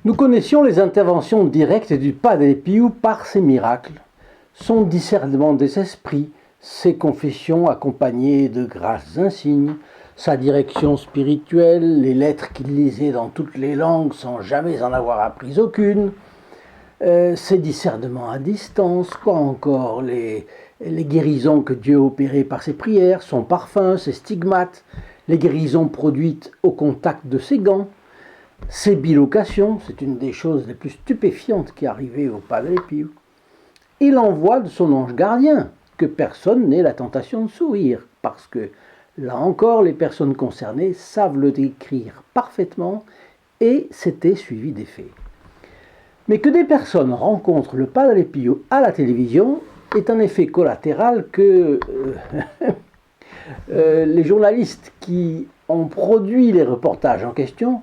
Nous connaissions les interventions directes du Padre Pio par ses miracles, son discernement des esprits, ses confessions accompagnées de grâces insignes, sa direction spirituelle, les lettres qu'il lisait dans toutes les langues sans jamais en avoir appris aucune, ses discernements à distance, quoi encore, les guérisons que Dieu opérait par ses prières, son parfum, ses stigmates, les guérisons produites au contact de ses gants, ses bilocations, c'est une des choses les plus stupéfiantes qui arrivait au Padre Pio, et l'envoi de son ange gardien, que personne n'ait la tentation de sourire, parce que, là encore, les personnes concernées savent le décrire parfaitement, et c'était suivi des faits. Mais que des personnes rencontrent le Padre Pio à la télévision est un effet collatéral que les journalistes qui ont produit les reportages en question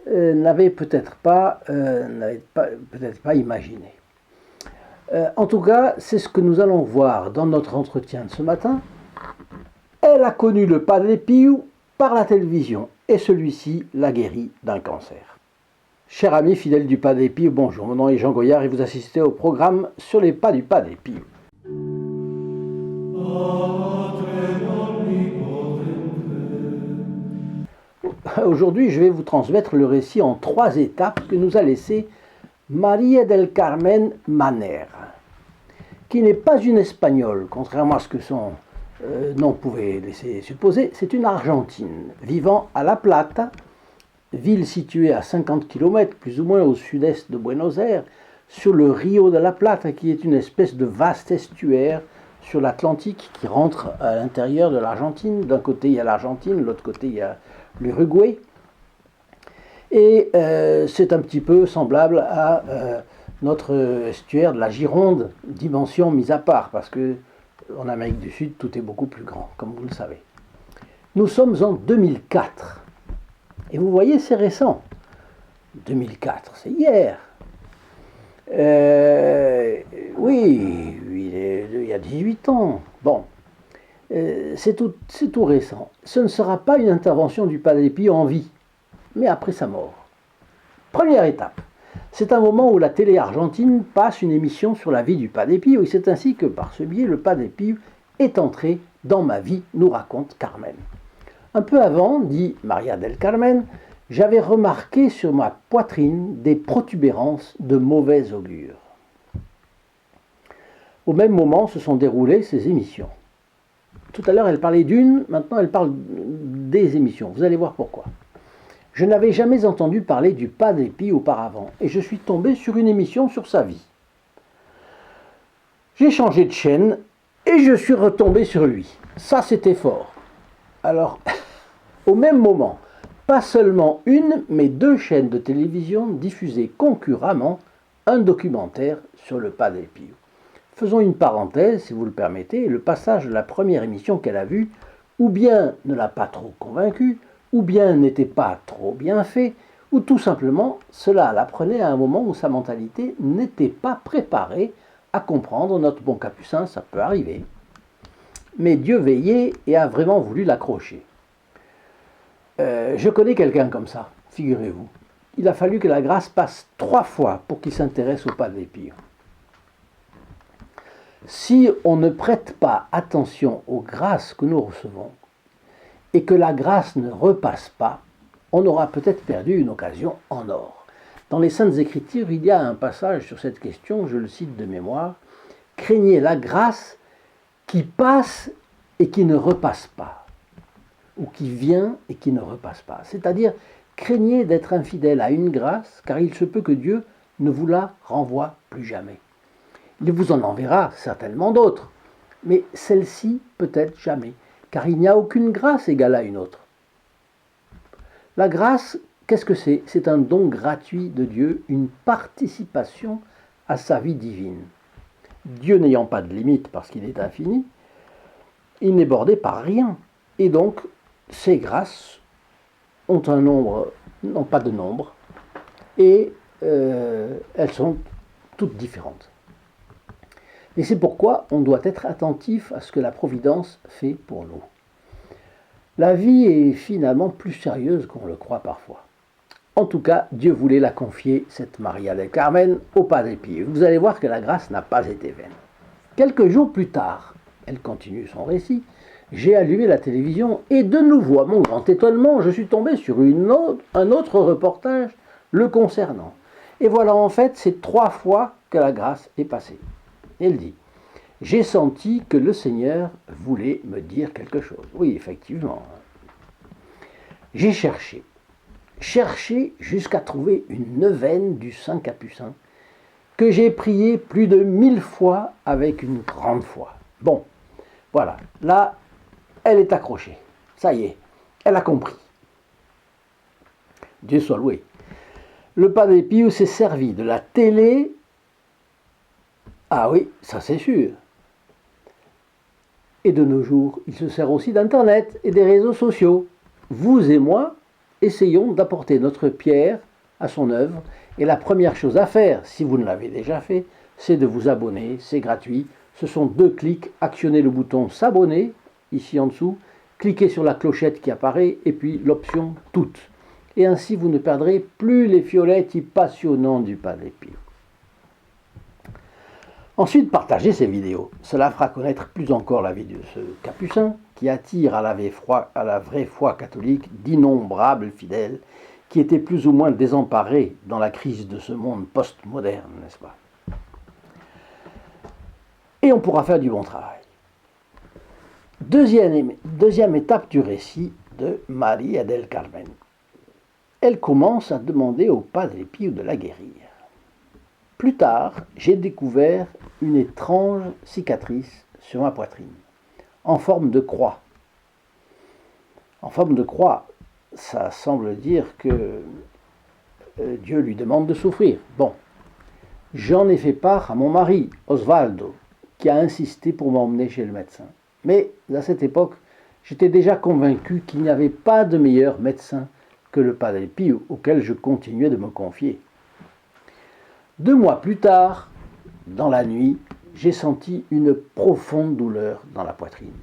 n'avaient peut-être pas imaginé. En tout cas, c'est ce que nous allons voir dans notre entretien de ce matin. Elle a connu le Padre Pio par la télévision et celui-ci l'a guéri d'un cancer. Chers amis fidèles du Padre Pio, bonjour, mon nom est Jean Goyard et vous assistez au programme Sur les pas du Padre Pio. Aujourd'hui, je vais vous transmettre le récit en 3 étapes que nous a laissé María del Carmen Manner, qui n'est pas une Espagnole, contrairement à ce que son nom pouvait laisser supposer. C'est une Argentine, vivant à La Plata, ville située à 50 km plus ou moins au sud-est de Buenos Aires, sur le Rio de la Plata, qui est une espèce de vaste estuaire sur l'Atlantique qui rentre à l'intérieur de l'Argentine. D'un côté, il y a l'Argentine, de l'autre côté, il y a l'Uruguay. Et c'est un petit peu semblable à notre estuaire de la Gironde, dimension mise à part, parce que en Amérique du Sud, tout est beaucoup plus grand, comme vous le savez. Nous sommes en 2004. Et vous voyez, c'est récent. 2004, c'est hier. Oui, il y a 18 ans. Bon, c'est tout récent. Ce ne sera pas une intervention du Padre Pio en vie, mais après sa mort. Première étape. C'est un moment où la télé argentine passe une émission sur la vie du Padre Pio, et c'est ainsi que, par ce biais, le Padre Pio est entré dans ma vie, nous raconte Carmen. Un peu avant, dit María del Carmen, j'avais remarqué sur ma poitrine des protubérances de mauvais augure. Au même moment se sont déroulées ces émissions. Tout à l'heure, elle parlait d'une, maintenant elle parle des émissions. Vous allez voir pourquoi. Je n'avais jamais entendu parler du Padre Pio auparavant, et je suis tombé sur une émission sur sa vie. J'ai changé de chaîne, et je suis retombé sur lui. Ça, c'était fort. Alors, au même moment, pas seulement une, mais 2 chaînes de télévision diffusaient concurremment un documentaire sur le Padre Pio. Faisons une parenthèse, si vous le permettez, le passage de la première émission qu'elle a vue, ou bien ne l'a pas trop convaincue, ou bien n'était pas trop bien fait, ou tout simplement cela l'apprenait à un moment où sa mentalité n'était pas préparée à comprendre notre bon capucin, ça peut arriver. Mais Dieu veillait et a vraiment voulu l'accrocher. Je connais quelqu'un comme ça, figurez-vous. Il a fallu que la grâce passe 3 fois pour qu'il s'intéresse au Padre Pio. Si on ne prête pas attention aux grâces que nous recevons, et que la grâce ne repasse pas, on aura peut-être perdu une occasion en or. Dans les Saintes Écritures, il y a un passage sur cette question, je le cite de mémoire, « Craignez la grâce qui passe et qui ne repasse pas », ou qui vient et qui ne repasse pas. C'est-à-dire, craignez d'être infidèle à une grâce, car il se peut que Dieu ne vous la renvoie plus jamais. Il vous en enverra certainement d'autres, mais celle-ci peut-être jamais, car il n'y a aucune grâce égale à une autre. La grâce, qu'est-ce que c'est ? C'est un don gratuit de Dieu, une participation à sa vie divine. Dieu n'ayant pas de limite parce qu'il est infini, il n'est bordé par rien. Et donc, ces grâces ont un nombre, n'ont pas de nombre, et elles sont toutes différentes. Et c'est pourquoi on doit être attentif à ce que la Providence fait pour nous. La vie est finalement plus sérieuse qu'on le croit parfois. En tout cas, Dieu voulait la confier, cette Maria del Carmen, au Padre Pio. Vous allez voir que la grâce n'a pas été vaine. Quelques jours plus tard, elle continue son récit, j'ai allumé la télévision et de nouveau, à mon grand étonnement, je suis tombé sur un autre reportage le concernant. Et voilà, en fait, c'est 3 fois que la grâce est passée. Elle dit, j'ai senti que le Seigneur voulait me dire quelque chose. Oui, effectivement. J'ai cherché jusqu'à trouver une neuvaine du Saint Capucin que j'ai prié plus de 1000 fois avec une grande foi. Bon, voilà, là, elle est accrochée. Ça y est, elle a compris. Dieu soit loué. Le Padre Pio s'est servi de la télé. Ah oui, ça c'est sûr. Et de nos jours, il se sert aussi d'Internet et des réseaux sociaux. Vous et moi, essayons d'apporter notre pierre à son œuvre. Et la première chose à faire, si vous ne l'avez déjà fait, c'est de vous abonner. C'est gratuit. Ce sont 2 clics. Actionnez le bouton s'abonner, ici en dessous. Cliquez sur la clochette qui apparaît et puis l'option toutes. Et ainsi, vous ne perdrez plus les fioletti passionnants du Padre Pio. Ensuite, partagez ces vidéos. Cela fera connaître plus encore la vie de ce capucin qui attire à la vraie foi catholique d'innombrables fidèles qui étaient plus ou moins désemparés dans la crise de ce monde post-moderne, n'est-ce pas? Et on pourra faire du bon travail. Deuxième étape du récit de Maria del Carmen. Elle commence à demander au Padre Pio de la guérir. Plus tard, j'ai découvert une étrange cicatrice sur ma poitrine, en forme de croix. En forme de croix, ça semble dire que Dieu lui demande de souffrir. Bon, j'en ai fait part à mon mari, Osvaldo, qui a insisté pour m'emmener chez le médecin. Mais à cette époque, j'étais déjà convaincu qu'il n'y avait pas de meilleur médecin que le Padre Pio, auquel je continuais de me confier. 2 mois plus tard, dans la nuit, j'ai senti une profonde douleur dans la poitrine.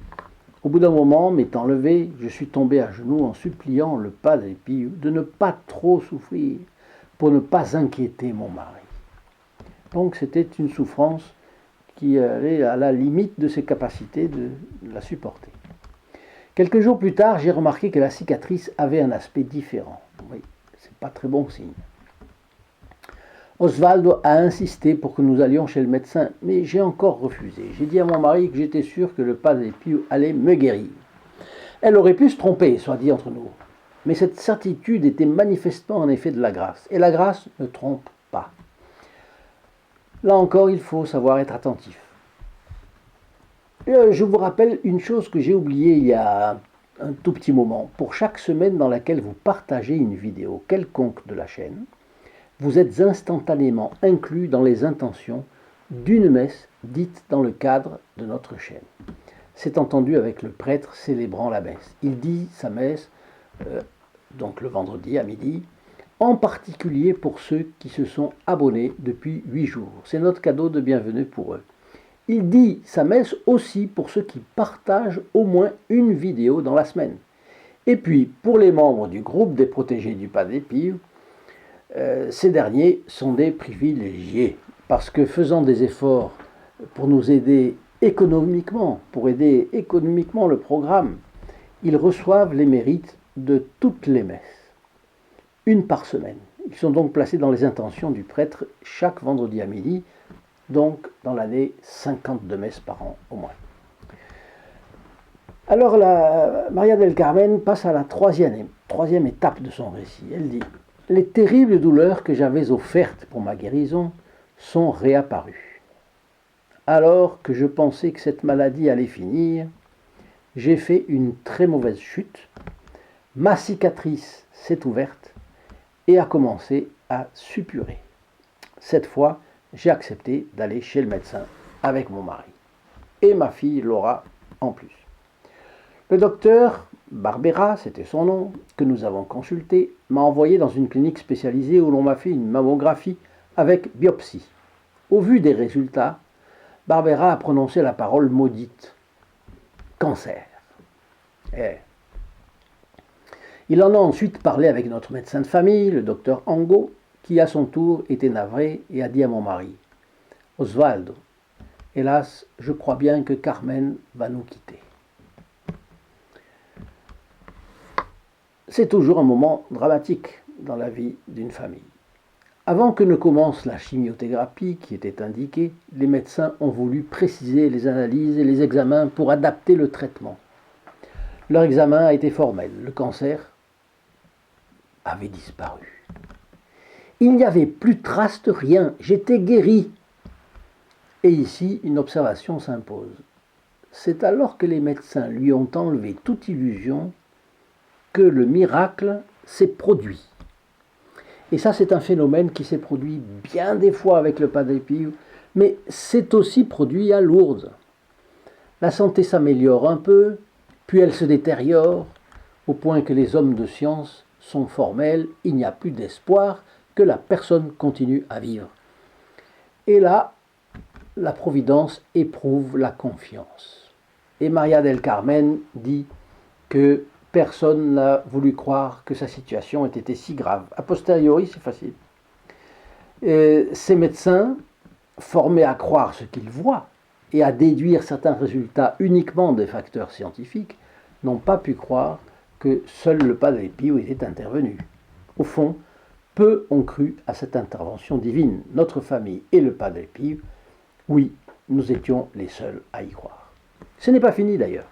Au bout d'un moment, m'étant levé, je suis tombé à genoux en suppliant le Padre Pio de ne pas trop souffrir pour ne pas inquiéter mon mari. Donc c'était une souffrance qui allait à la limite de ses capacités de la supporter. Quelques jours plus tard, j'ai remarqué que la cicatrice avait un aspect différent. Oui, c'est pas très bon signe. Osvaldo a insisté pour que nous allions chez le médecin, mais j'ai encore refusé. J'ai dit à mon mari que j'étais sûr que le Padre Pio allait me guérir. Elle aurait pu se tromper, soit dit entre nous. Mais cette certitude était manifestement un effet de la grâce. Et la grâce ne trompe pas. Là encore, il faut savoir être attentif. Je vous rappelle une chose que j'ai oubliée il y a un tout petit moment. Pour chaque semaine dans laquelle vous partagez une vidéo quelconque de la chaîne, vous êtes instantanément inclus dans les intentions d'une messe dite dans le cadre de notre chaîne. C'est entendu avec le prêtre célébrant la messe. Il dit sa messe, donc le vendredi à midi, en particulier pour ceux qui se sont abonnés depuis 8 jours. C'est notre cadeau de bienvenue pour eux. Il dit sa messe aussi pour ceux qui partagent au moins une vidéo dans la semaine. Et puis, pour les membres du groupe des protégés du Padre Pio, ces derniers sont des privilégiés, parce que faisant des efforts pour nous aider économiquement, pour aider économiquement le programme, ils reçoivent les mérites de toutes les messes, une par semaine. Ils sont donc placés dans les intentions du prêtre chaque vendredi à midi, donc dans l'année 52 messes par an au moins. Alors Maria del Carmen passe à la troisième étape de son récit. Elle dit: les terribles douleurs que j'avais offertes pour ma guérison sont réapparues. Alors que je pensais que cette maladie allait finir, j'ai fait une très mauvaise chute, ma cicatrice s'est ouverte et a commencé à suppurer. Cette fois, j'ai accepté d'aller chez le médecin avec mon mari et ma fille Laura en plus. Le docteur Barbera, c'était son nom, que nous avons consulté, m'a envoyé dans une clinique spécialisée où l'on m'a fait une mammographie avec biopsie. Au vu des résultats, Barbera a prononcé la parole maudite: cancer. Il en a ensuite parlé avec notre médecin de famille, le docteur Angot, qui à son tour était navré et a dit à mon mari, Osvaldo, hélas, je crois bien que Carmen va nous quitter. C'est toujours un moment dramatique dans la vie d'une famille. Avant que ne commence la chimiothérapie qui était indiquée, les médecins ont voulu préciser les analyses et les examens pour adapter le traitement. Leur examen a été formel. Le cancer avait disparu. Il n'y avait plus de trace de rien. J'étais guéri. Et ici, une observation s'impose. C'est alors que les médecins lui ont enlevé toute illusion que le miracle s'est produit. Et ça, c'est un phénomène qui s'est produit bien des fois avec le Padre Pio, mais c'est aussi produit à Lourdes. La santé s'améliore un peu, puis elle se détériore, au point que les hommes de science sont formels, il n'y a plus d'espoir que la personne continue à vivre. Et là, la Providence éprouve la confiance. Et Maria del Carmen dit que personne n'a voulu croire que sa situation ait été si grave. A posteriori, c'est facile. Ces médecins, formés à croire ce qu'ils voient et à déduire certains résultats uniquement des facteurs scientifiques, n'ont pas pu croire que seul le Padre Pio était intervenu. Au fond, peu ont cru à cette intervention divine. Notre famille et le Padre Pio, oui, nous étions les seuls à y croire. Ce n'est pas fini d'ailleurs.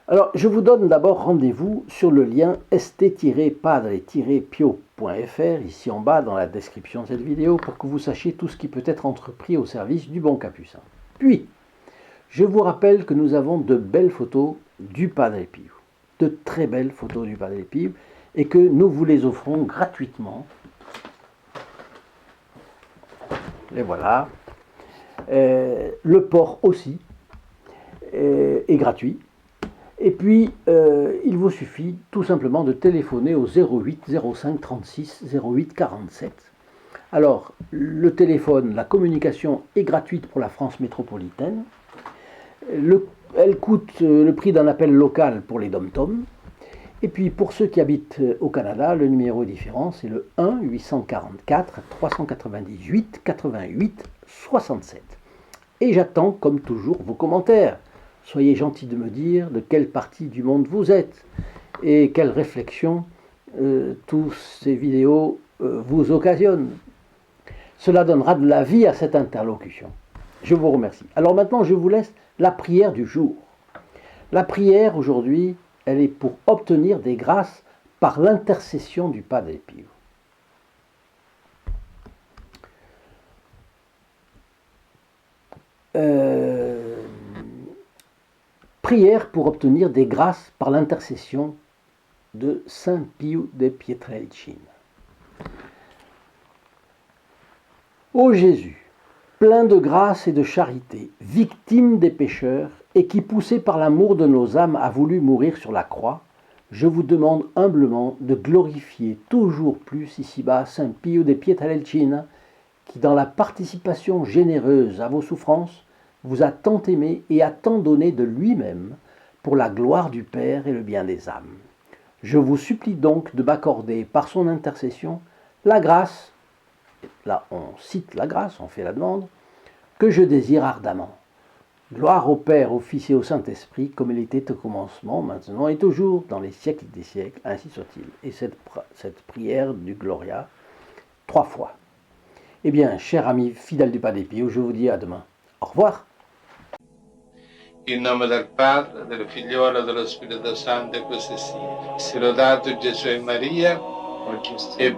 Alors, je vous donne d'abord rendez-vous sur le lien st-padre-pio.fr, ici en bas dans la description de cette vidéo, pour que vous sachiez tout ce qui peut être entrepris au service du bon capucin. Puis, je vous rappelle que nous avons de belles photos du Padre Pio, de très belles photos du Padre Pio, et que nous vous les offrons gratuitement. Les voilà. Le port aussi est gratuit. Et puis, il vous suffit tout simplement de téléphoner au 08 05 36 08 47. Alors, le téléphone, la communication est gratuite pour la France métropolitaine. Elle coûte le prix d'un appel local pour les dom-toms. Et puis, pour ceux qui habitent au Canada, le numéro est différent, c'est le 1 844 398 88 67. Et j'attends, comme toujours, vos commentaires. Soyez gentils de me dire de quelle partie du monde vous êtes et quelles réflexions tous ces vidéos vous occasionnent. Cela donnera de la vie à cette interlocution. Je vous remercie. Alors maintenant, je vous laisse la prière du jour. La prière aujourd'hui, elle est pour obtenir des grâces par l'intercession du Padre Pio. Prière pour obtenir des grâces par l'intercession de Saint Pio de Pietrelcina. Ô Jésus, plein de grâce et de charité, victime des pécheurs, et qui, poussé par l'amour de nos âmes, a voulu mourir sur la croix, je vous demande humblement de glorifier toujours plus ici-bas Saint Pio de Pietrelcina, qui, dans la participation généreuse à vos souffrances, vous a tant aimé et a tant donné de lui-même pour la gloire du Père et le bien des âmes. Je vous supplie donc de m'accorder par son intercession la grâce, là on cite la grâce, on fait la demande, que je désire ardemment. Gloire au Père, au Fils et au Saint-Esprit, comme il était au commencement, maintenant et toujours, dans les siècles des siècles, ainsi soit-il. Et cette prière du Gloria, 3 fois. Eh bien, chers amis fidèles du Padre Pio, je vous dis à demain. Au revoir. In nome del Padre, del Figliolo e dello Spirito Santo, e così sia. Sia lodato Gesù e Maria, e